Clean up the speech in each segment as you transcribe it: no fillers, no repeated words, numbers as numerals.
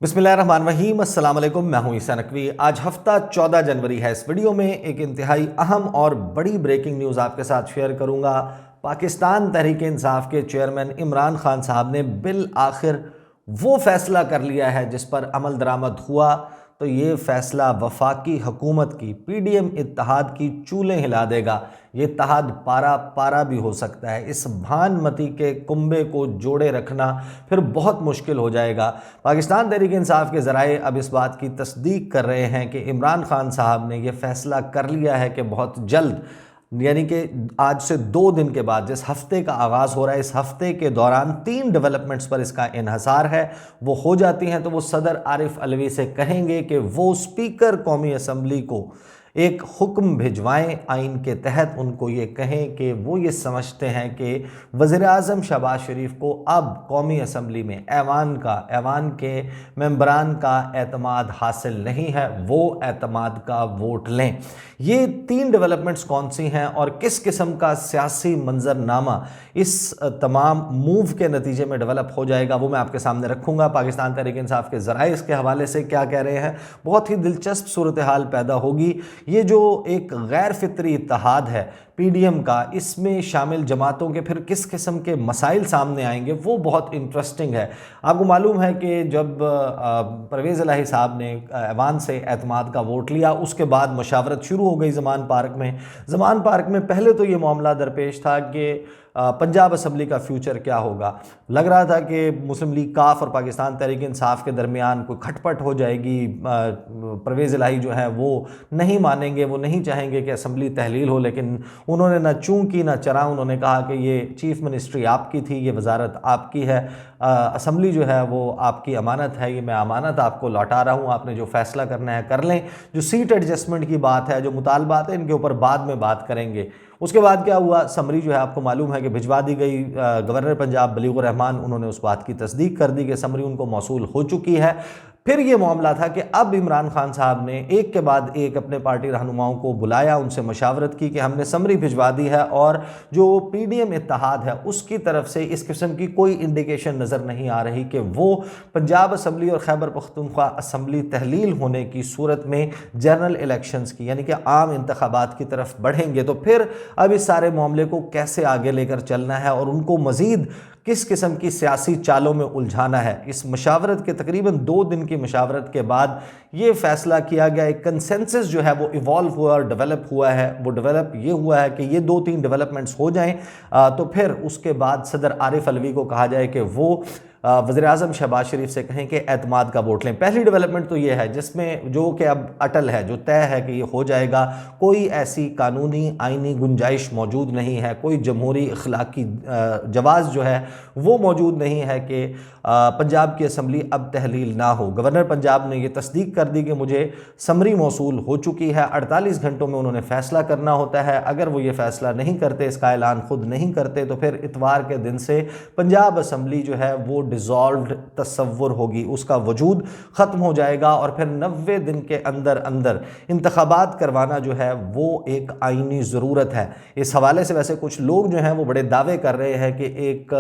बिस्मिल्लाहिर्रहमानिर्रहीम, अस्सलाम वालेकुम। मैं हूं ईसा नकवी। आज हफ्ता 14 जनवरी है। इस वीडियो में एक इंतहाई अहम और बड़ी ब्रेकिंग न्यूज़ आपके साथ शेयर करूंगा। पाकिस्तान तहरीक इंसाफ के चेयरमैन इमरान खान साहब ने बिल आखिर वो फैसला कर लिया है जिस पर अमल दरामद हुआ। तो ये फैसला वफाकी हुकूमत की पीडीएम इत्तेहाद की चूलें हिला देगा। ये इत्तेहाद पारा पारा भी हो सकता है। इस भानमती के कुंबे को जोड़े रखना फिर बहुत मुश्किल हो जाएगा। पाकिस्तान तहरीक इंसाफ के ज़राए अब इस बात की तस्दीक कर रहे हैं कि इमरान खान साहब ने यह फैसला कर लिया है कि बहुत जल्द, यानी कि आज से 2 दिन के बाद जिस हफ्ते का आगाज़ हो रहा है, इस हफ्ते के दौरान 3 डेवलपमेंट्स पर इसका इन्हसार है। वो हो जाती हैं तो वो सदर आरिफ अलवी से कहेंगे कि वो स्पीकर कौमी असम्बली को एक हुक्म भिजवाएं आइन के तहत। उनको ये कहें कि वो ये समझते हैं कि वज़ीर-ए-आज़म शहबाज शरीफ को अब कौमी असम्बली में ऐवान के मेंबरान का एतमाद हासिल नहीं है, वो एतमाद का वोट लें। ये 3 डेवलपमेंट्स कौन सी हैं और किस किस्म का सियासी मंजरनामा इस तमाम मूव के नतीजे में डेवलप हो जाएगा, वो मैं आपके सामने रखूँगा। पाकिस्तान तहरीक इंसाफ के ज़राए इसके हवाले से क्या कह रहे हैं, बहुत ही दिलचस्प सूरत हाल पैदा होगी। ये जो एक गैर फितरी इत्तेहाद है पीडीएम का, इसमें शामिल जमातों के फिर किस किस्म के मसाइल सामने आएंगे, वो बहुत इंटरेस्टिंग है। आपको मालूम है कि जब परवेज़ इलाही साहब ने ऐवान से एतमाद का वोट लिया, उसके बाद मशावरत शुरू हो गई ज़मान पार्क में। ज़मान पार्क में पहले तो ये मामला दरपेश था कि पंजाब असम्बली का फ्यूचर क्या होगा। लग रहा था कि मुस्लिम लीग काफ और पाकिस्तान तहरीक इंसाफ के दरमियान कोई खटपट हो जाएगी। परवेज़ इलाही जो है वो नहीं मानेंगे, वो नहीं चाहेंगे कि असम्बली तहलील हो, लेकिन उन्होंने ना चूं की ना चरा। उन्होंने कहा कि ये चीफ़ मिनिस्ट्री आपकी थी, ये वजारत आपकी है, असम्बली जो है वो आपकी अमानत है, ये मैं अमानत आपको लौटा रहा हूँ, आपने जो फैसला करना है कर लें। जो सीट एडजस्टमेंट की बात है, जो मुतालबात है, इनके ऊपर बाद में बात करेंगे। उसके बाद क्या हुआ, समरी जो है आपको मालूम है कि भिजवा दी गई। गवर्नर पंजाब बलीगुर रहमान, उन्होंने उस बात की तस्दीक कर दी कि समरी उनको मौसूल हो चुकी है। फिर ये मामला था कि अब इमरान खान साहब ने एक के बाद एक अपने पार्टी रहनुमाओं को बुलाया, उनसे मशावरत की कि हमने समरी भिजवा दी है और जो पीडीएम इत्तेहाद है उसकी तरफ से इस किस्म की कोई इंडिकेशन नज़र नहीं आ रही कि वो पंजाब असम्बली और खैबर पख्तूनख्वा असम्बली तहलील होने की सूरत में जनरल इलेक्शंस की, यानी कि आम इंतखाबात की तरफ बढ़ेंगे। तो फिर अब इस सारे मामले को कैसे आगे लेकर चलना है और उनको मज़ीद किस किस्म की सियासी चालों में उलझाना है। इस मशावरत के तकरीबन 2 दिन की मशावरत के बाद ये फैसला किया गया, एक कंसेंसस जो है वो इवॉल्व हुआ और डेवलप हुआ है। वो डेवलप ये हुआ है कि ये 2-3 डेवलपमेंट्स हो जाएं तो फिर उसके बाद सदर आरिफ अलवी को कहा जाए कि वो वज़ीर-ए-आज़म शहबाज शरीफ से कहें कि एतमाद का वोट लें। पहली डेवलपमेंट तो ये है जिसमें जो कि अब अटल है, जो तय है कि ये हो जाएगा। कोई ऐसी कानूनी आइनी गुंजाइश मौजूद नहीं है, कोई जमहूरी अखलाकी जवाज़ जो है वो मौजूद नहीं है कि पंजाब की असम्बली अब तहलील ना हो। गवर्नर पंजाब ने ये तस्दीक कर दी कि मुझे समरी मौसूल हो चुकी है, 48 घंटों में उन्होंने फ़ैसला करना होता है। अगर वो ये फ़ैसला नहीं करते, इसका ऐलान खुद नहीं करते, तो फिर इतवार के दिन से पंजाब असम्बली जो है वो डिज़ोल्व्ड तस्वुर होगी, उसका वजूद ख़त्म हो जाएगा और फिर 90 दिन के अंदर अंदर इंतखाबात करवाना जो है वो एक आइनी ज़रूरत है। इस हवाले से वैसे कुछ लोग जो हैं वो बड़े दावे कर रहे हैं कि एक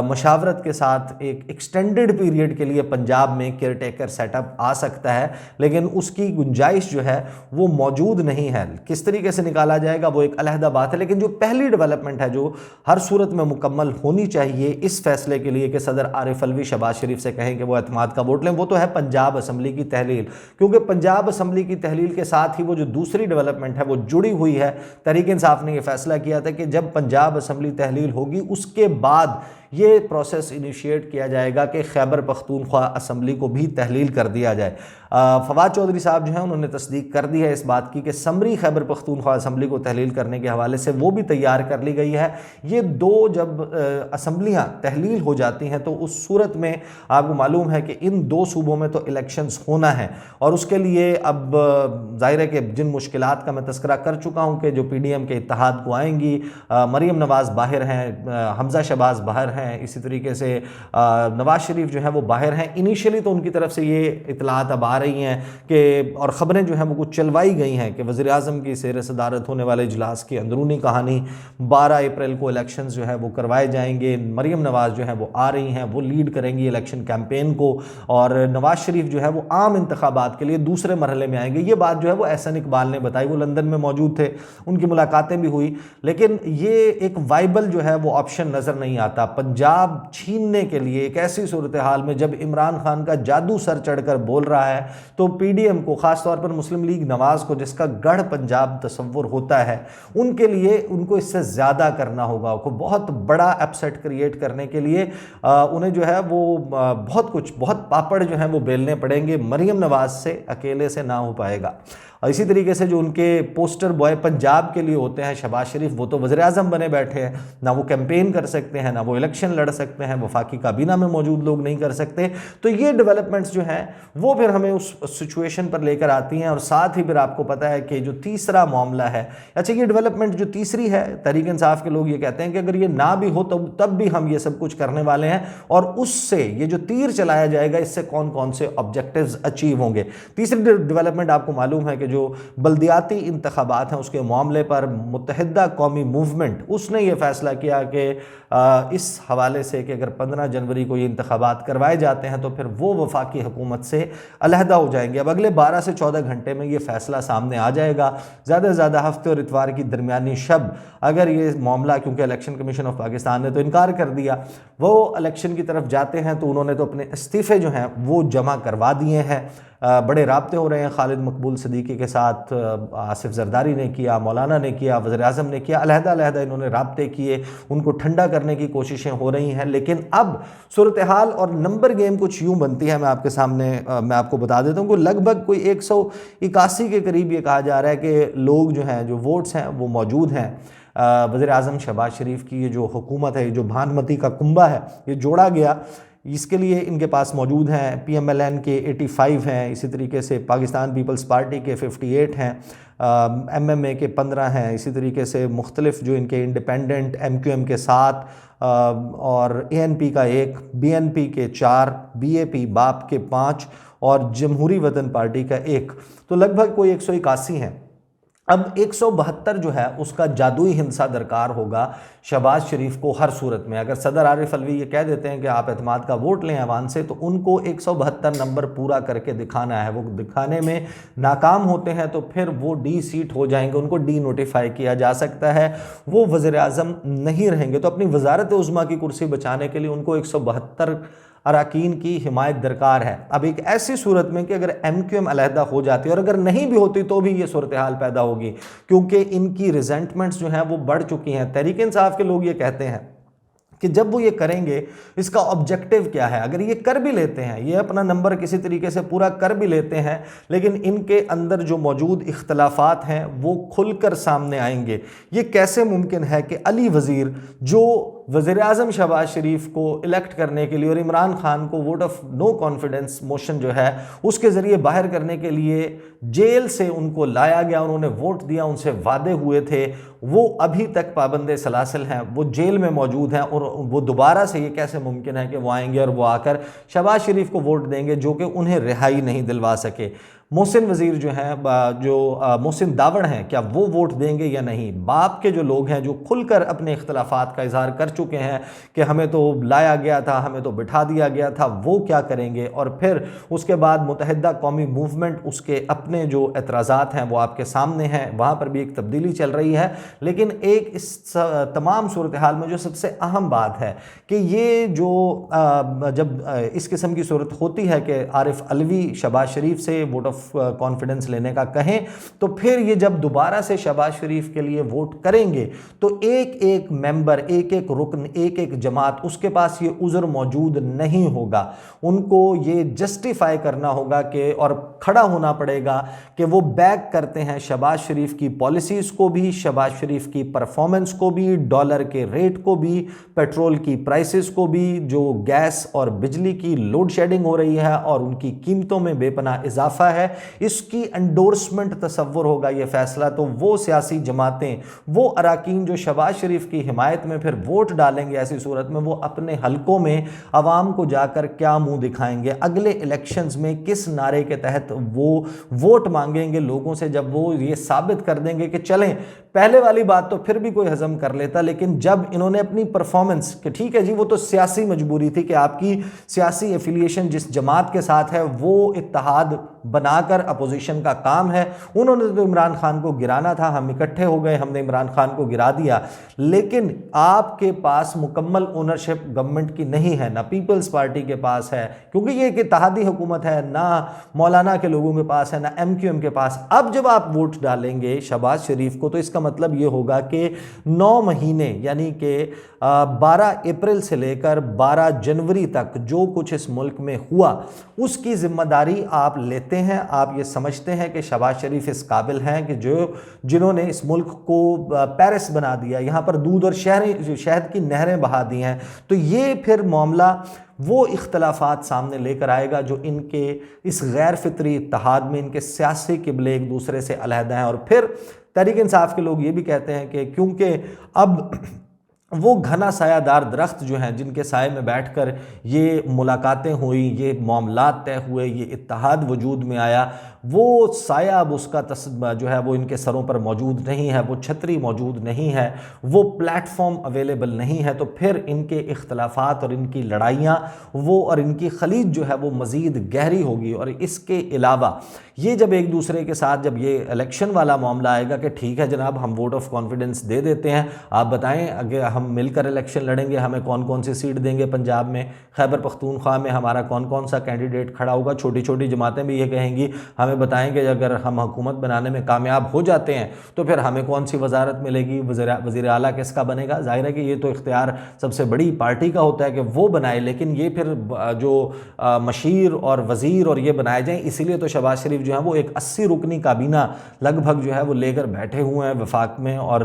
मशावरत के साथ एक एक्सटेंडेड पीरियड के लिए पंजाब में केयर टेकर सेटअप आ सकता है, लेकिन उसकी गुंजाइश जो है वो मौजूद नहीं है। किस तरीके से निकाला जाएगा वो एक अलहदा बात है, लेकिन जो पहली डेवलपमेंट है जो हर सूरत में मुकम्मल होनी चाहिए इस फैसले के लिए कि सदर आरिफ अलवी शहबाज शरीफ से कहें कि वो एतमाद का वोट लें, वो तो है पंजाब असम्बली की तहलील। क्योंकि पंजाब असम्बली की तहलील के साथ ही वो जो दूसरी डेवलपमेंट है वो जुड़ी हुई है। तहरीक इंसाफ ने यह फैसला किया था कि जब पंजाब असम्बली तहलील होगी उसके बाद ये प्रोसेस इनिशिएट किया जाएगा कि खैबर पख्तूनख्वा असम्बली को भी तहलील कर दिया जाए। फवाद चौधरी साहब जो हैं उन्होंने तस्दीक कर दी है इस बात की कि समरी खैबर पख्तूनख्वा असम्बली को तहलील करने के हवाले से वो भी तैयार कर ली गई है। ये 2 जब असम्बलियाँ तहलील हो जाती हैं तो उस सूरत में आपको मालूम है कि इन 2 सूबों में तो इलेक्शंस होना है और उसके लिए अब ज़ाहिर है कि जिन मुश्किलात का मैं तस्करा कर चुका हूँ कि जो पीडीएम के इत्तेहाद को आएंगी, मरीम नवाज़ बाहर हैं, हमज़ा शहबाज बाहर हैं, हैं, इसी तरीके से नवाज शरीफ जो है वो बाहर हैं। इनिशियली तो उनकी तरफ से ये इतलात अब आ रही हैं कि और ख़बरें जो हैं वो कुछ चलवाई गई हैं कि वज़ीर आज़म की ज़ेर सदारत होने वाले इजलास की अंदरूनी कहानी, 12 अप्रैल को इलेक्शन जो है वो करवाए जाएंगे। मरीम नवाज़ जो है वो आ रही हैं, वो लीड करेंगी इलेक्शन कैंपेन को, और नवाज शरीफ जो है वो आम इंतखाबात के लिए दूसरे मरहले में आएंगे। ये बात जो है वो एहसन इकबाल ने बताई, वो लंदन में मौजूद थे, उनकी मुलाकातें भी हुई, लेकिन ये एक वाइबल जो है वो ऑप्शन नज़र नहीं आता पंजाब छीनने के लिए। एक ऐसी सूरत हाल में जब इमरान खान का जादू सर चढ़कर बोल रहा है तो पीडीएम को, खासतौर पर मुस्लिम लीग नवाज को, जिसका गढ़ पंजाब तस्वुर होता है, उनके लिए उनको इससे ज़्यादा करना होगा। उनको बहुत बड़ा अपसेट क्रिएट करने के लिए उन्हें जो है वो बहुत पापड़ जो हैं वो बेलने पड़ेंगे। मरीम नवाज से अकेले से ना हो पाएगा। और इसी तरीके से जो उनके पोस्टर बॉय पंजाब के लिए होते हैं, शहबाज शरीफ, वो तो वज़ीर आज़म बने बैठे हैं, ना वो कैंपेन कर सकते हैं, ना वो इलेक्शन लड़ सकते हैं, वफाकी काबीना में मौजूद लोग नहीं कर सकते। तो ये डेवलपमेंट्स जो हैं वो फिर हमें उस सिचुएशन पर लेकर आती हैं। और साथ ही फिर आपको पता है कि जो तीसरा मामला है, अच्छा ये डेवलपमेंट जो तीसरी है, तहरीक इंसाफ के लोग ये कहते हैं कि अगर ये ना भी हो तब भी हम ये सब कुछ करने वाले हैं, और उससे ये जो तीर चलाया जाएगा इससे कौन कौन से ऑब्जेक्टिव्स अचीव होंगे। तीसरी डेवलपमेंट आपको मालूम है कि जो बल्दियाती इंतखाबात हैं उसके मामले पर मुत्तहिदा कौमी मूवमेंट, उसने ये फैसला किया कि इस हवाले से कि अगर 15 जनवरी को ये इंतखाबात करवाए जाते हैं तो फिर वो वफाकी हुकूमत से अलहदा हो जाएंगे। अब अगले 12 से 14 घंटे में ये फैसला सामने आ जाएगा। ज़्यादा से ज़्यादा हफ्ते और इतवार की दरमियानी शब अगर ये मामला, क्योंकि इलेक्शन कमीशन ऑफ पाकिस्तान ने तो इनकार कर दिया, वो इलेक्शन की तरफ जाते हैं तो उन्होंने तो अपने इस्तीफ़े जो हैं वो जमा करवा दिए हैं। बड़े राब्ते हो रहे हैं खालिद मकबूल सिद्दीकी के साथ, आसिफ जरदारी ने किया, मौलाना ने किया, वज़ीर आज़म ने किया, अलहदा इन्होंने राब्ते किए, उनको ठंडा करने की कोशिशें हो रही हैं। लेकिन अब सूरत हाल और नंबर गेम कुछ यूँ बनती है, मैं आपके सामने मैं आपको बता देता हूँ कि लगभग कोई 181 के करीब ये कहा जा रहा है कि लोग जो हैं, जो वोट्स हैं वो मौजूद हैं। वज़ीर आज़म शहबाज शरीफ की ये जो हुकूमत है, जो भानमती का कुंबा है, ये जोड़ा गया, इसके लिए इनके पास मौजूद हैं। PMLN के 85 हैं, इसी तरीके से पाकिस्तान पीपल्स पार्टी के 58 हैं, MMA के 15 हैं, इसी तरीके से मुख्तलिफ जो इनके इंडिपेंडेंट MQM के 7 और ANP का 1, BNP के 4, BAP बाप के 5 और जमहूरी वतन पार्टी का 1, तो लगभग कोई 181 हैं। अब 172 जो है उसका जादुई हिंसा दरकार होगा शहबाज शरीफ को हर सूरत में। अगर सदर आरिफ अलवी ये कह देते हैं कि आप एतमाद का वोट लें अवाम से, तो उनको 172 नंबर पूरा करके दिखाना है। वो दिखाने में नाकाम होते हैं तो फिर वो डी सीट हो जाएंगे, उनको डी नोटिफाई किया जा सकता है, वो वज़ीर आज़म नहीं रहेंगे। तो अपनी वज़ारत उज़्मा की कुर्सी बचाने के लिए उनको 172 अरकान की हिमायत दरकार है। अब एक ऐसी सूरत में कि अगर MQM अलहदा हो जाती है, और अगर नहीं भी होती तो भी ये सूरत हाल पैदा होगी, क्योंकि इनकी रिजेंटमेंट्स जो हैं वो बढ़ चुकी हैं। तहरीक इंसाफ के लोग ये कहते हैं कि जब वो ये करेंगे इसका ऑब्जेक्टिव क्या है। अगर ये कर भी लेते हैं, ये अपना नंबर किसी तरीके से पूरा कर भी लेते हैं, लेकिन इनके अंदर जो मौजूद इख्तलाफात हैं वो खुलकर सामने आएंगे। ये कैसे मुमकिन है कि अली वज़ीर, जो वज़ीर आज़म शहबाज शरीफ को इलेक्ट करने के लिए और इमरान खान को vote of no confidence motion जो है उसके ज़रिए बाहर करने के लिए जेल से उनको लाया गया, उन्होंने वोट दिया, उनसे वादे हुए थे, वो अभी तक पाबंदे सलासिल हैं, वो जेल में मौजूद हैं, और वो दोबारा से ये कैसे मुमकिन है कि वो आएंगे और वो आकर शहबाज शरीफ को वोट देंगे जो कि उन्हें रिहाई नहीं दिलवा सके। मोहसिन वज़ीर जो हैं, मोहसिन दावड़ हैं, क्या वो वोट देंगे या नहीं। बाप के जो लोग हैं जो खुलकर अपने इख्तलाफात का इजहार कर चुके हैं कि हमें तो लाया गया था, हमें तो बिठा दिया गया था, वो क्या करेंगे। और फिर उसके बाद मुत्तहिदा कौमी मूवमेंट, उसके अपने जो एतराज़ात हैं वो आपके सामने हैं, वहाँ पर भी एक तब्दीली चल रही है। लेकिन एक इस तमाम सूरत हाल में जो सबसे अहम बात है कि ये जो जब इस किस्म की सूरत होती है कि आरिफ अलवी शहबाज शरीफ से वोट ऑफ कॉन्फिडेंस लेने का कहें, तो फिर ये जब दोबारा से शहबाज शरीफ के लिए वोट करेंगे तो एक एक मेंबर, एक एक रुकन, एक एक जमात, उसके पास ये उज़र मौजूद नहीं होगा। उनको ये जस्टिफाई करना होगा कि, और खड़ा होना पड़ेगा कि वो बैक करते हैं शहबाज शरीफ की पॉलिसीज़ को भी, शहबाज शरीफ की परफॉर्मेंस को भी, डॉलर के रेट को भी, पेट्रोल की प्राइसेस को भी, जो गैस और बिजली की लोड शेडिंग हो रही है और उनकी कीमतों में बेपनाह इजाफा है, इसकी एंडोर्समेंट तसव्वुर होगा ये फैसला, तो वो सियासी जमातें, वो अराकीन जो शहबाज शरीफ की हिमायत में फिर वोट डालेंगे, ऐसी सूरत में वो अपने हलकों में आवाम को जाकर क्या मुंह दिखाएंगे, अगले इलेक्शंस में किस नारे के तहत वो वोट मांगेंगे लोगों से, जब वो ये साबित कर देंगे कि चलें पहले वाली बात तो फिर भी कोई हजम कर लेता, लेकिन जब इन्होंने अपनी परफॉर्मेंस कि ठीक है जी वो तो सियासी मजबूरी थी कि आपकी सियासी एफिलिएशन जिस जमात के साथ है वो इत्तेहाद बनाकर अपोजिशन का काम है, उन्होंने तो इमरान खान को गिराना था, हम इकट्ठे हो गए, हमने इमरान खान को गिरा दिया, लेकिन आपके पास मुकम्मल ओनरशिप गवर्नमेंट की नहीं है, ना पीपल्स पार्टी के पास है क्योंकि ये एक इत्तेहादी हुकूमत है, ना मौलाना के लोगों के पास है, ना MQM के पास। अब जब आप वोट डालेंगे शहबाज शरीफ को तो इसका मतलब ये होगा कि 9 महीने यानी कि 12 अप्रैल से लेकर 12 जनवरी तक जो कुछ इस मुल्क में हुआ उसकी जिम्मेदारी आप लेते हैं। आप ये समझते हैं कि शहबाज शरीफ इस काबिल हैं कि जिन्होंने इस मुल्क को पेरिस बना दिया, यहाँ पर दूध और शहद की नहरें बहा दी हैं, तो ये फिर मामला वो इख्तलाफात सामने लेकर आएगा जो इनके इस गैर फितरी इत्तेहाद में इनके सियासी किबले एक दूसरे से अलहदा हैं। और फिर तहरीक इंसाफ के लोग ये भी कहते हैं कि क्योंकि अब वो घना सायादार दरख्त जो हैं जिनके साए में बैठकर ये मुलाकातें हुई, ये मामलात तय हुए, ये इत्तेहाद वजूद में आया, वो साया अब उसका जो है वो इनके सरों पर मौजूद नहीं है, वो छतरी मौजूद नहीं है, वो प्लेटफॉर्म अवेलेबल नहीं है, तो फिर इनके इख्तलाफात और इनकी लड़ाइयाँ वो और इनकी खलीज जो है वो मज़ीद गहरी होगी। और इसके अलावा ये जब एक दूसरे के साथ जब ये इलेक्शन वाला मामला आएगा कि ठीक है जनाब हम वोट ऑफ कॉन्फिडेंस दे देते हैं, आप बताएं अगर हम मिलकर इलेक्शन लड़ेंगे हमें कौन कौन सी सीट देंगे, पंजाब में खैबर पख्तूनख्वा में हमारा कौन कौन सा कैंडिडेट खड़ा होगा। छोटी छोटी जमातें भी ये कहेंगी हमें बताएं कि अगर हम हुकूमत बनाने में कामयाब हो जाते हैं तो फिर हमें कौन सी वजारत मिलेगी, वज़ीर आला किसका बनेगा। जाहिर है कि ये तो इख्तियार सबसे बड़ी पार्टी का होता है कि वो बनाए, लेकिन ये फिर जो मशीर और वज़ीर और ये बनाए जाएँ, इसीलिए तो शहबाज शरीफ जो है वो एक 80 रुकनी काबीना लगभग जो है वो लेकर बैठे हुए हैं वफाक में। और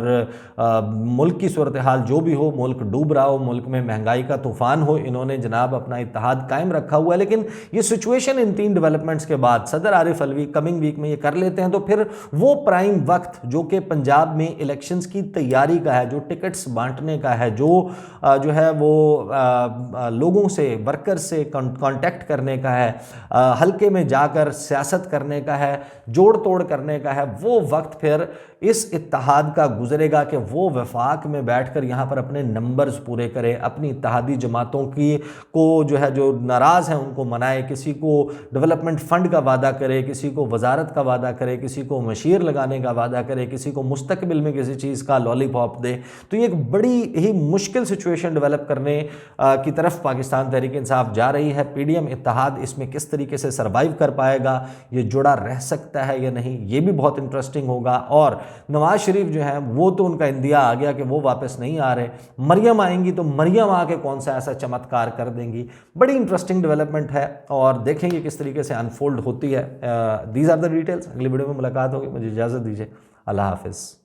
मुल्क की सूरत हाल जो भी हो, मुल्क डूब रहा हो, मुल्क में महंगाई का तूफ़ान हो, इन्होंने जनाब अपना इत्तेहाद कायम रखा हुआ है। लेकिन ये सिचुएशन इन 3 डेवलपमेंट्स के बाद सदर आरिफ अलवी कमिंग वीक में ये कर लेते हैं तो फिर वो प्राइम वक्त जो कि पंजाब में इलेक्शंस की तैयारी का है, जो टिकट्स बांटने का है, जो है वो लोगों से, वर्कर से कांटेक्ट करने का है, हल्के में जाकर सियासत करने का है, जोड़ तोड़ करने का है, वो वक्त फिर इस इत्तेहाद का गुजरेगा कि वो वफाक में बैठकर यहाँ पर अपने नंबर्स पूरे करे, अपनी इत्तेहादी जमातों की को जो है जो नाराज़ हैं उनको मनाए, किसी को डेवलपमेंट फ़ंड का वादा करे, किसी को वजारत का वादा करे, किसी को मशीर लगाने का वादा करे, किसी को मुस्तकबिल में किसी चीज़ का लॉलीपॉप दे। तो ये एक बड़ी ही मुश्किल सिचुएशन डेवलप करने की तरफ पाकिस्तान तहरीक इंसाफ जा रही है। PDM इत्तेहाद इसमें किस तरीके से सर्वाइव कर पाएगा, ये जुड़ा रह सकता है या नहीं, ये भी बहुत इंटरेस्टिंग होगा। और नवाज शरीफ जो है वो तो उनका इंदिया आ गया कि वो वापस नहीं आ रहे, मरियम आएंगी तो मरियम आके कौन सा ऐसा चमत्कार कर देंगी। बड़ी इंटरेस्टिंग डेवलपमेंट है और देखेंगे किस तरीके से अनफोल्ड होती है। These are the details. अगली वीडियो में मुलाकात होगी, मुझे इजाज़त दीजिए, अल्लाह हाफिज़।